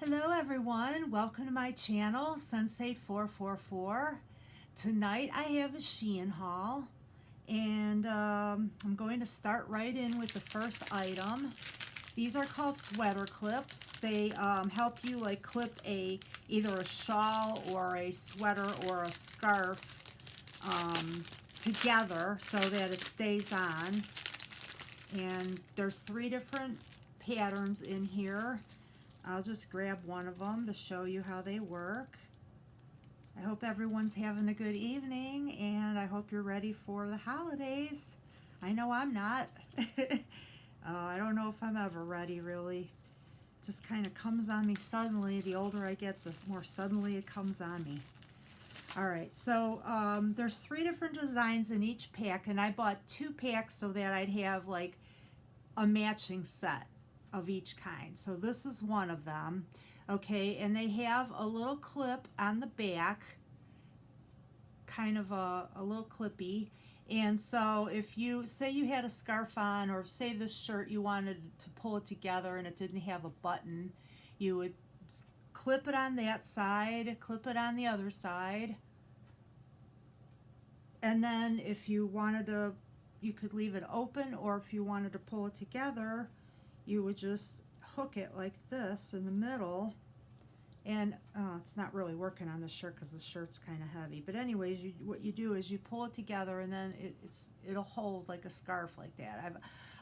Hello everyone, welcome to my channel, Sensate444. Tonight I have a Shein haul and I'm going to start right in with the first item. These are called sweater clips. They help you like clip either a shawl or a sweater or a scarf together so that it stays on. And there's 3 different patterns in here. I'll just grab one of them to show you how they work. I hope everyone's having a good evening and I hope you're ready for the holidays. I know I'm not. I don't know if I'm ever ready really. It just kind of comes on me suddenly. The older I get, the more suddenly it comes on me. Alright, so there's 3 different designs in each pack, and I bought 2 packs so that I'd have like a matching set of each kind. So this is one of them. Okay, and they have a little clip on the back, kind of a little clippy. And so if you say you had a scarf on, or say this shirt you wanted to pull it together and it didn't have a button, you would clip it on that side, clip it on the other side, and then if you wanted to, you could leave it open, or if you wanted to pull it together, you would just hook it like this in the middle. And it's not really working on the shirt because the shirt's kind of heavy, but anyways, what you do is you pull it together and then it'll hold like a scarf like that.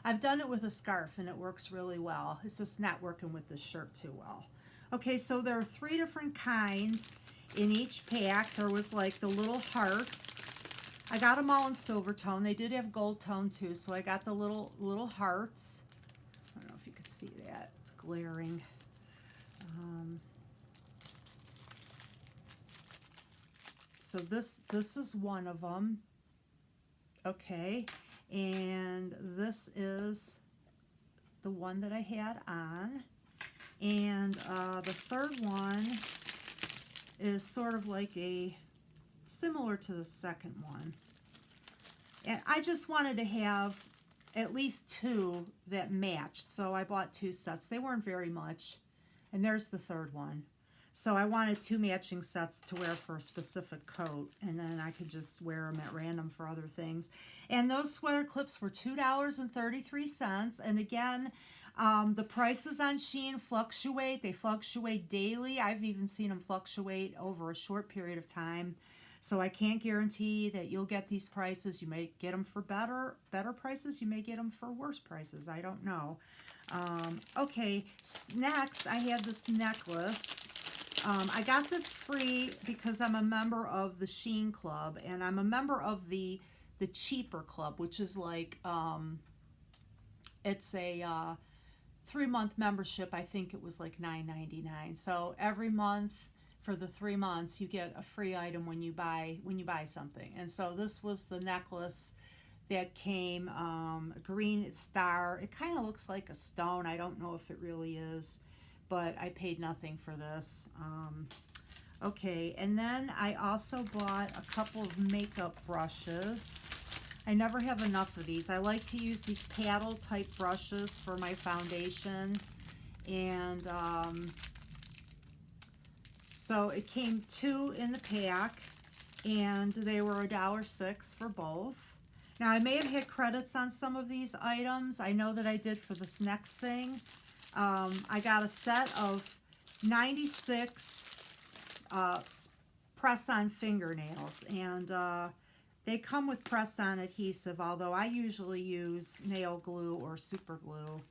I've done it with a scarf and it works really well. It's just not working with this shirt too well. Okay, so there are 3 different kinds in each pack. There was like the little hearts. I got them all in silver tone. They did have gold tone too, so I got the little hearts. I don't know if you could see that. It's glaring. So this is one of them. Okay, and this is the one that I had on. And the third one is sort of like similar to the second one. And I just wanted to have at least 2 that matched, so I bought 2 sets. They weren't very much. And there's the third one. So I wanted 2 matching sets to wear for a specific coat, and then I could just wear them at random for other things. And those sweater clips were $2.33. And again, the prices on Shein fluctuate. They fluctuate daily. I've even seen them fluctuate over a short period of time. So I can't guarantee that you'll get these prices. You may get them for better prices. You may get them for worse prices. I don't know. Okay, next I have this necklace. I got this free because I'm a member of the Shein Club, and I'm a member of the cheaper club, which is like, it's a 3-month membership. I think it was like $9.99. So every month for the 3 months you get a free item when you buy something. And so this was the necklace that came, a green star. It kind of looks like a stone. I don't know if it really is, but I paid nothing for this. Okay, and then I also bought a couple of makeup brushes. I never have enough of these. I like to use these paddle type brushes for my foundation. And so it came 2 in the pack, and they were $1.06 for both. Now I may have had credits on some of these items. I know that I did for this next thing. I got a set of 96 press-on fingernails, and they come with press-on adhesive, although I usually use nail glue or super glue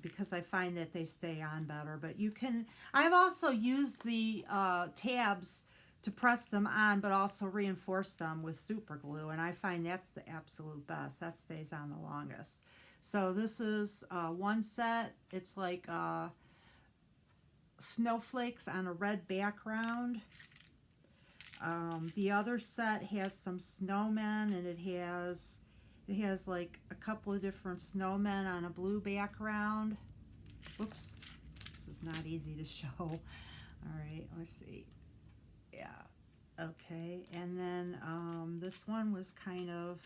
because I find that they stay on better. But you can, I've also used the tabs to press them on, but also reinforce them with super glue, and I find that's the absolute best. That stays on the longest. So this is one set. It's like snowflakes on a red background. The other set has some snowmen, and it has like a couple of different snowmen on a blue background. Whoops, this is not easy to show. All right, let's see. Yeah, okay, and then this one was kind of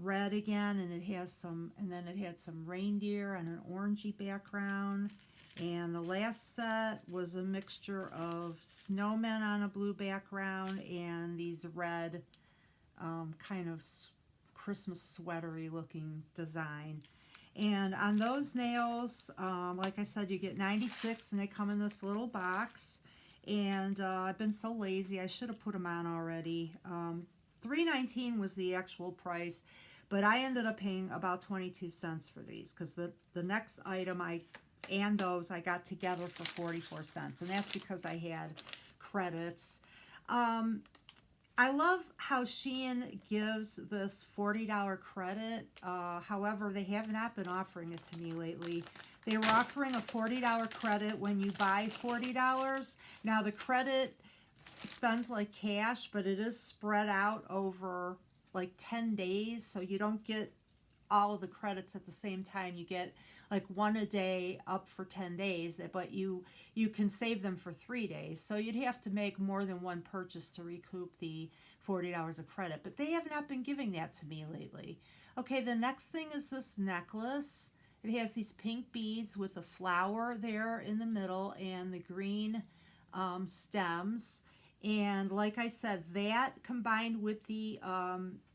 red again, and it has some, and then it had some reindeer on an orangey background. And the last set was a mixture of snowmen on a blue background and these red kind of Christmas sweatery looking design. And on those nails, like I said, you get 96 and they come in this little box. And I've been so lazy, I should have put them on already. $3.19 was the actual price, but I ended up paying about 22 cents for these because the next item and those I got together for 44 cents, and that's because I had credits. I love how Shein gives this $40 credit. However, they have not been offering it to me lately. They were offering a $40 credit when you buy $40. Now, the credit spends like cash, but it is spread out over like 10 days, so you don't get all of the credits at the same time. You get like one a day up for 10 days, but you can save them for 3 days. So you'd have to make more than one purchase to recoup the $40 of credit, but they have not been giving that to me lately. Okay, the next thing is this necklace. It has these pink beads with the flower there in the middle and the green stems. And like I said, that combined with the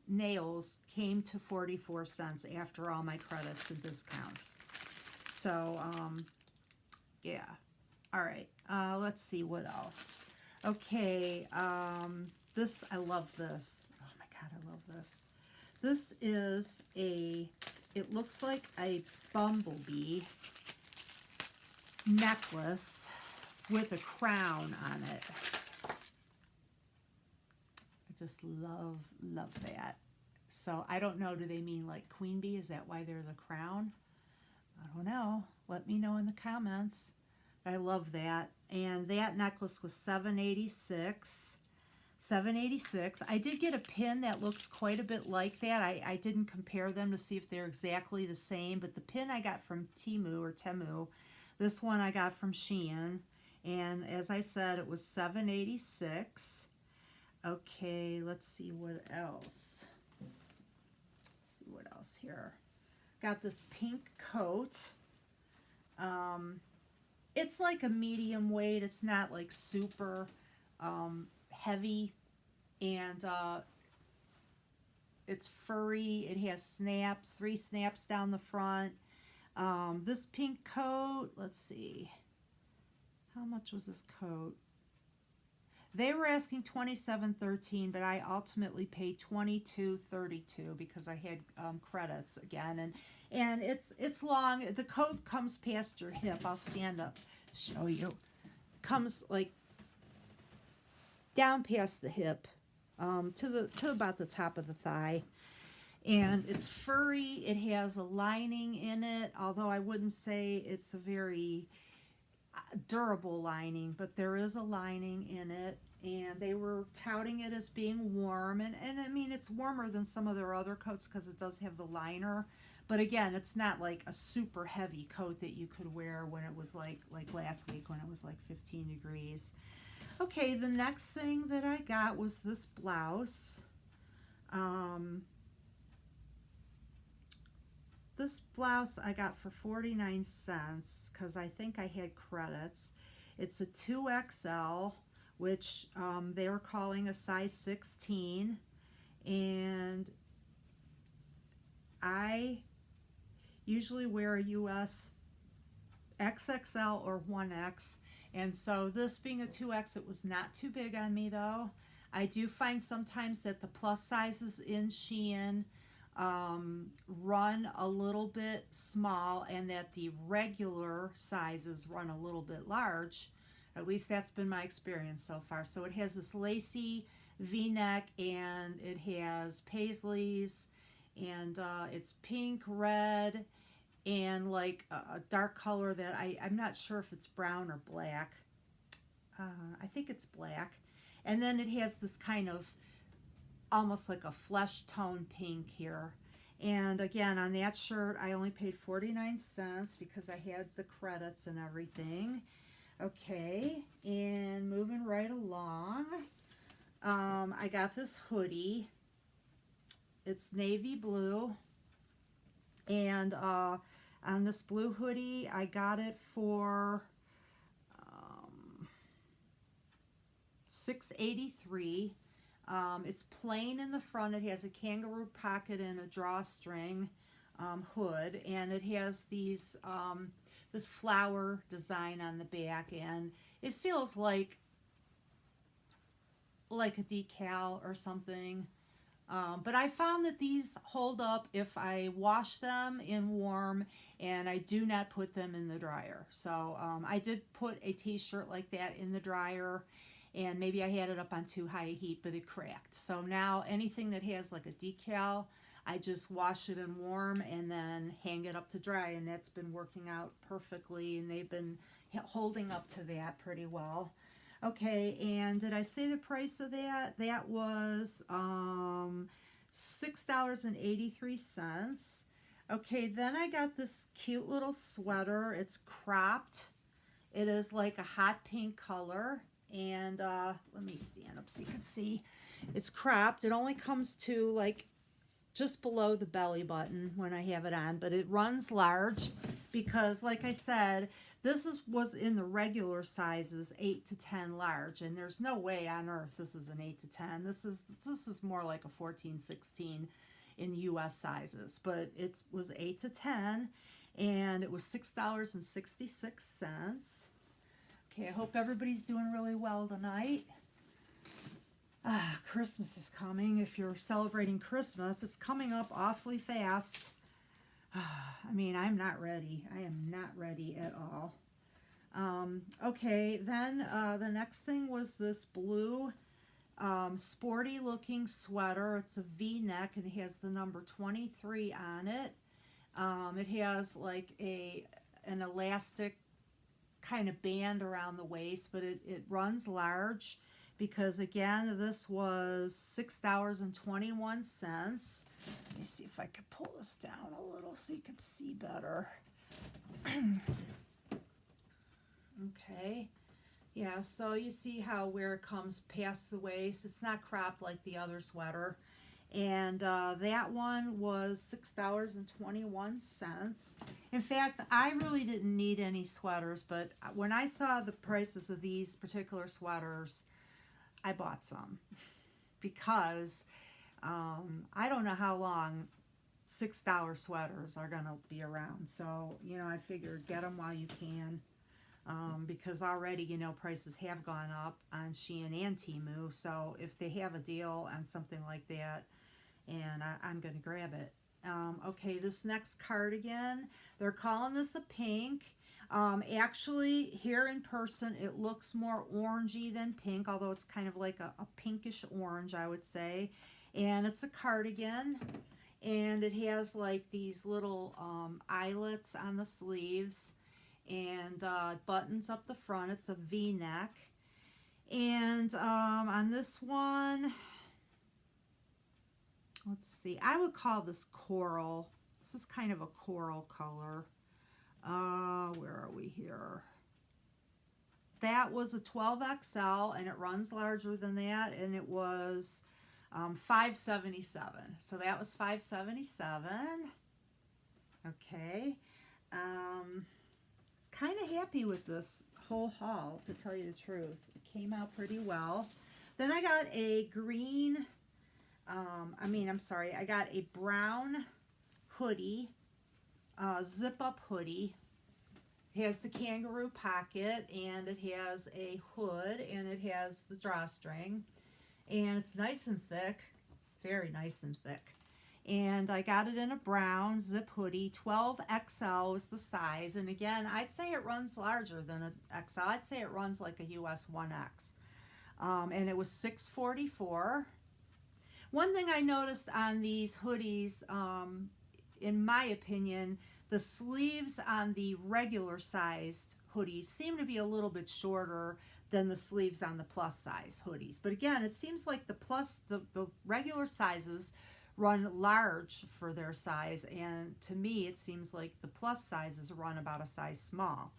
nails came to 44 cents after all my credits and discounts. So, yeah. All right. Let's see what else. Okay. I love this. Oh my God, I love this. This is it looks like a bumblebee necklace with a crown on it. I just love that. So I don't know, do they mean like queen bee? Is that why there's a crown? I don't know. Let me know in the comments. I love that. And that necklace was $7.86. $7.86. I did get a pin that looks quite a bit like that. I didn't compare them to see if they're exactly the same, but the pin I got from Temu. This one I got from Shein. And as I said, it was $7.86. Okay, let's see what else. Here. Got this pink coat. It's like a medium weight. It's not like super heavy, and it's furry. It has snaps, 3 snaps down the front. This pink coat, let's see. How much was this coat? They were asking $27.13, but I ultimately paid $22.32 because I had credits again, and it's long. The coat comes past your hip. I'll stand up to show you. Comes like down past the hip, to about the top of the thigh, and it's furry. It has a lining in it, although I wouldn't say it's a very durable lining, but there is a lining in it, and they were touting it as being warm, and I mean, it's warmer than some of their other coats because it does have the liner, but again, it's not like a super heavy coat that you could wear when it was like last week when it was like 15 degrees. Okay, the next thing that I got was this blouse. This blouse I got for 49 cents because I think I had credits. It's a 2XL, which they were calling a size 16. And I usually wear a US XXL or 1X. And so this being a 2X, it was not too big on me though. I do find sometimes that the plus sizes in Shein run a little bit small and that the regular sizes run a little bit large. At least that's been my experience so far. So it has this lacy V-neck and it has paisleys and it's pink, red, and like a dark color that I'm not sure if it's brown or black. I think it's black. And then it has this kind of almost like a flesh tone pink here. And again, on that shirt, I only paid 49 cents because I had the credits and everything. Okay, and moving right along, I got this hoodie. It's navy blue, and on this blue hoodie. I got it for $6.83. It's plain in the front. It has a kangaroo pocket and a drawstring hood, and it has these this flower design on the back, and it feels like a decal or something. But I found that these hold up if I wash them in warm and I do not put them in the dryer. So I did put a t-shirt like that in the dryer, and maybe I had it up on too high a heat, but it cracked. So now anything that has like a decal, I just wash it in warm and then hang it up to dry, and that's been working out perfectly, and they've been holding up to that pretty well. Okay, and did I say the price of that? That was $6.83. Okay, then I got this cute little sweater. It's cropped. It is like a hot pink color. And let me stand up so you can see. It's cropped. It only comes to like just below the belly button when I have it on, but it runs large because, like I said, this was in the regular sizes, 8 to 10 large, and there's no way on earth this is an 8 to 10. This is more like a 14, 16 in US sizes, but it was 8 to 10, and it was $6.66. Okay, I hope everybody's doing really well tonight. Christmas is coming. If you're celebrating Christmas, it's coming up awfully fast. I mean, I'm not ready. I am not ready at all. Okay, then the next thing was this blue sporty looking sweater. It's a V-neck and it has the number 23 on it. It has like an elastic kind of band around the waist, but it runs large because, again, this was $6.21. Let me see if I can pull this down a little so you can see better. Okay, yeah, so you see how where it comes past the waist, it's not cropped like the other sweater. And that one was $6.21. In fact, I really didn't need any sweaters, but when I saw the prices of these particular sweaters, I bought some because I don't know how long $6 sweaters are going to be around. So, you know, I figured get them while you can. Because already, you know, prices have gone up on Shein and Temu. So if they have a deal on something like that, and I'm going to grab it. Okay, this next cardigan, they're calling this a pink. Actually, here in person, it looks more orangey than pink, although it's kind of like a pinkish orange, I would say. And it's a cardigan, and it has like these little eyelets on the sleeves, and buttons up the front. It's a V-neck. And on this one, let's see, I would call this coral. This is kind of a coral color. Where are we here? That was a 12XL, and it runs larger than that, and it was $5.77. So that was $5.77. Okay. Kind of happy with this whole haul, to tell you the truth. It came out pretty well. Then I got a green, I got a brown hoodie, zip-up hoodie. It has the kangaroo pocket, and it has a hood, and it has the drawstring, and it's nice and thick, very nice and thick. And I got it in a brown zip hoodie. 12XL is the size. And again, I'd say it runs larger than an XL. I'd say it runs like a US 1X. And it was $6.44. One thing I noticed on these hoodies, in my opinion, the sleeves on the regular sized hoodies seem to be a little bit shorter than the sleeves on the plus size hoodies. But again, it seems like the regular sizes run large for their size, and to me it seems like the plus sizes run about a size small,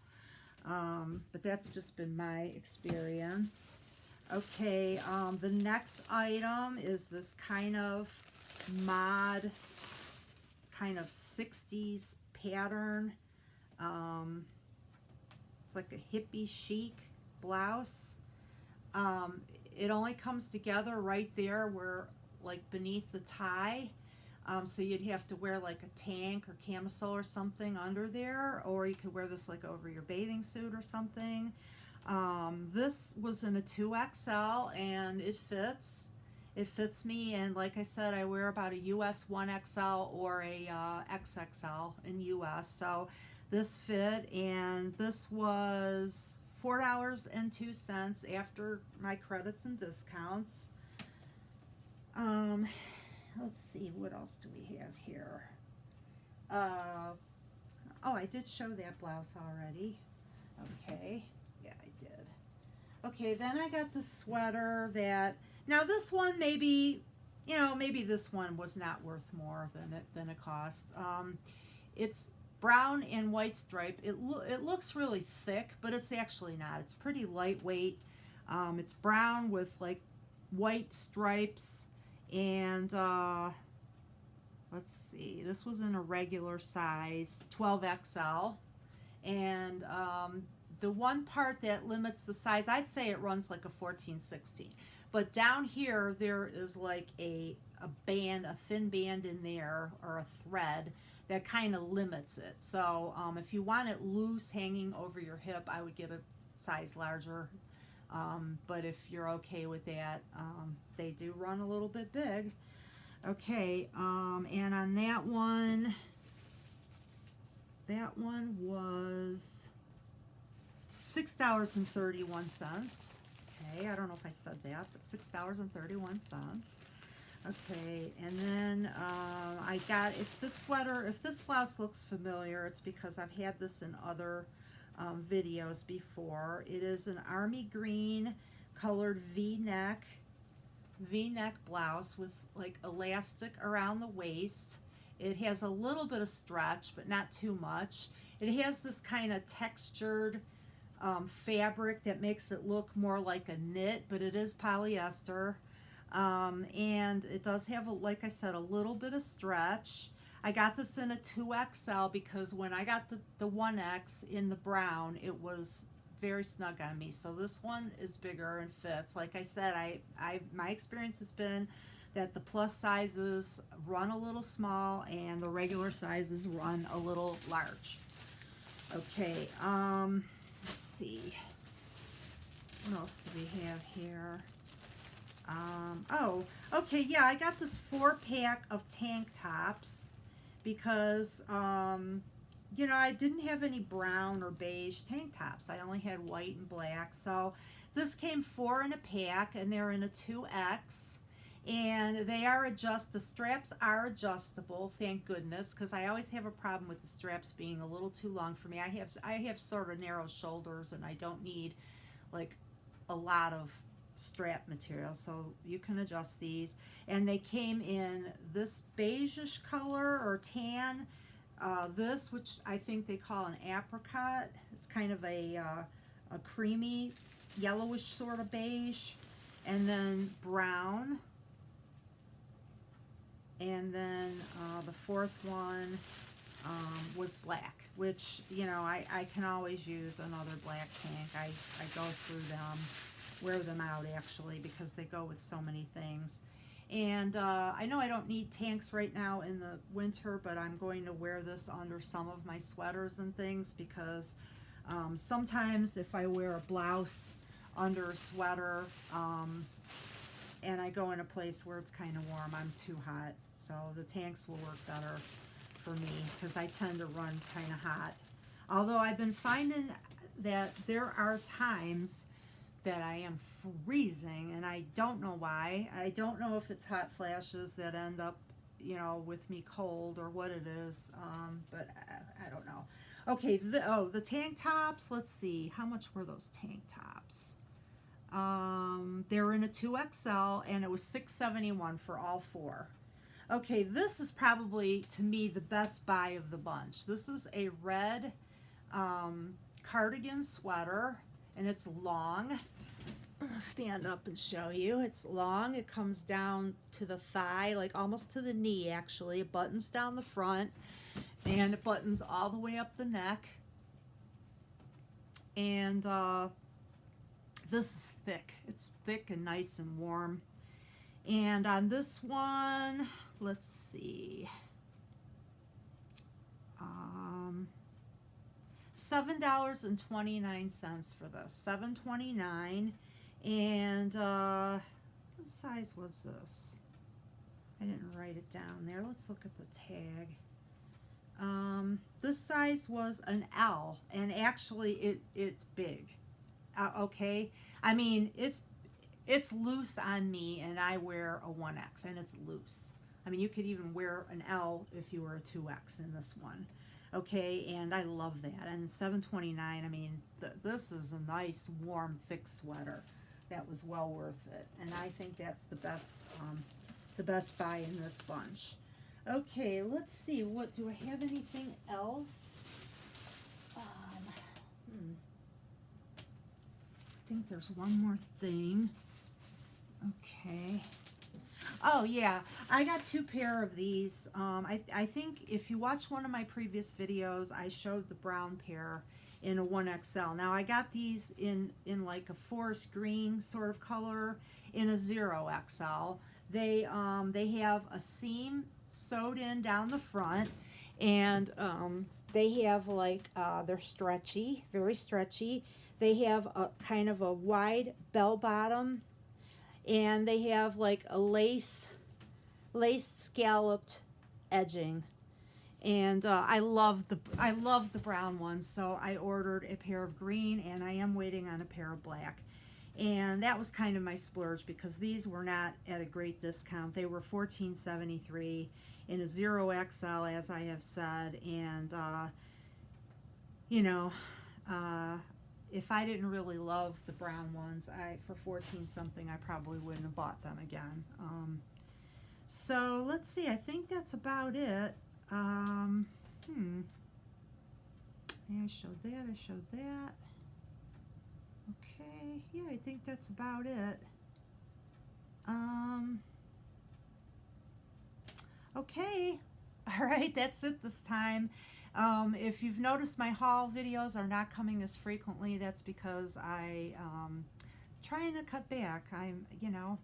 but that's just been my experience. Okay, the next item is this kind of mod, kind of 60s pattern. It's like a hippie chic blouse. It only comes together right there where, like, beneath the tie. So you'd have to wear like a tank or camisole or something under there, or you could wear this like over your bathing suit or something. This was in a 2XL and it fits. It fits me, and like I said, I wear about a US 1XL or a XXL in US. So this fit, and this was $4.02 after my credits and discounts. Let's see, what else do we have here? Oh, I did show that blouse already. Okay, yeah, I did. Okay, then I got the sweater that, now this one maybe, you know, maybe this one was not worth more than it cost. It's brown and white stripe. It looks really thick, but it's actually not. It's pretty lightweight. It's brown with like white stripes, and let's see, this was in a regular size 12XL, and the one part that limits the size, I'd say it runs like a 14-16, but down here there is like a band, a thin band in there, or a thread that kind of limits it. So if you want it loose hanging over your hip, I would get a size larger. But if you're okay with that, they do run a little bit big. Okay, and on that one was $6.31. Okay, I don't know if I said that, but $6.31. Okay, and then I got, if this blouse looks familiar, it's because I've had this in other videos before. It is an army green colored V-neck blouse with like elastic around the waist. It has a little bit of stretch, but not too much. It has this kind of textured fabric that makes it look more like a knit, but it is polyester. And it does have, like I said, a little bit of stretch. I got this in a 2XL because when I got the 1X in the brown, it was very snug on me. So this one is bigger and fits. Like I said, my experience has been that the plus sizes run a little small and the regular sizes run a little large. Okay, let's see. What else do we have here? Oh, okay, yeah, I got this 4-pack of tank tops because, you know, I didn't have any brown or beige tank tops. I only had white and black. So this came 4 in a pack, and they're in a 2X. And they are the straps are adjustable, thank goodness, because I always have a problem with the straps being a little too long for me. I have sort of narrow shoulders, and I don't need like a lot of strap material, so you can adjust these. And they came in this beigeish color or tan, this, which I think they call an apricot. It's kind of a creamy yellowish sort of beige, and then brown, and then the fourth one was black, which, you know, I can always use another black tank. I go through them, wear them out actually, because they go with so many things. And I know I don't need tanks right now in the winter, but I'm going to wear this under some of my sweaters and things, because sometimes if I wear a blouse under a sweater and I go in a place where it's kind of warm, I'm too hot. So the tanks will work better for me, because I tend to run kind of hot. Although I've been finding that there are times that I am freezing, and I don't know why. I don't know if it's hot flashes that end up, you know, with me cold, or what it is, but I don't know. Okay, the tank tops, let's see, how much were those tank tops? They were in a 2XL, and it was $6.71 for all 4. Okay, this is probably, to me, the best buy of the bunch. This is a red cardigan sweater, and it's long. I'm gonna stand up and show you. It's long. It comes down to the thigh, like almost to the knee actually. It buttons down the front. And it buttons all the way up the neck. And this is thick. It's thick and nice and warm. And on this one, let's see, $7.29 for this. $7.29. And what size was this? I didn't write it down there. Let's look at the tag. This size was an L, and actually it's big. Okay, I mean it's loose on me, and I wear a 1X, and it's loose. I mean, you could even wear an L if you were a 2X in this one. Okay, and I love that. And $7.29. I mean, this is a nice, warm, thick sweater. That was well worth it, and I think that's the best buy in this bunch. Okay, let's see. What do I have? Anything else? I think there's one more thing. Okay. Oh yeah, I got 2 pair of these. I think if you watch one of my previous videos, I showed the brown pair in a 1XL. Now I got these in like a forest green sort of color in a 0XL. They have a seam sewed in down the front, and they have like they're stretchy, very stretchy. They have a kind of a wide bell bottom, and they have like a lace scalloped edging. And I love the brown ones, so I ordered a pair of green, and I am waiting on a pair of black. And that was kind of my splurge, because these were not at a great discount. They were $14.73 in a 0XL, as I have said. And you know, if I didn't really love the brown ones, for 14 something, I probably wouldn't have bought them again. So let's see, I think that's about it. Yeah, I showed that. Okay, yeah, I think that's about it. Okay, all right, that's it this time. If you've noticed, my haul videos are not coming as frequently. That's because I trying to cut back. You know,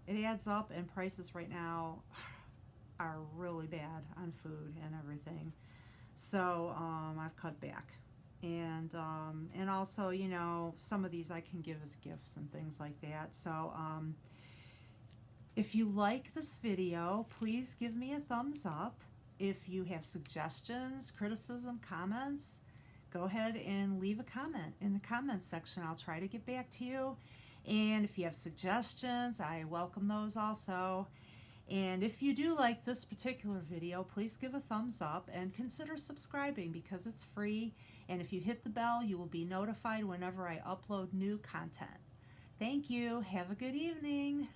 it adds up, and prices right now are really bad on food and everything. So I've cut back. And also, you know, some of these I can give as gifts and things like that. So if you like this video, please give me a thumbs up. If you have suggestions, criticism, comments, go ahead and leave a comment in the comments section. I'll try to get back to you. And if you have suggestions, I welcome those also. And if you do like this particular video, please give a thumbs up and consider subscribing, because it's free. And if you hit the bell, you will be notified whenever I upload new content. Thank you. Have a good evening.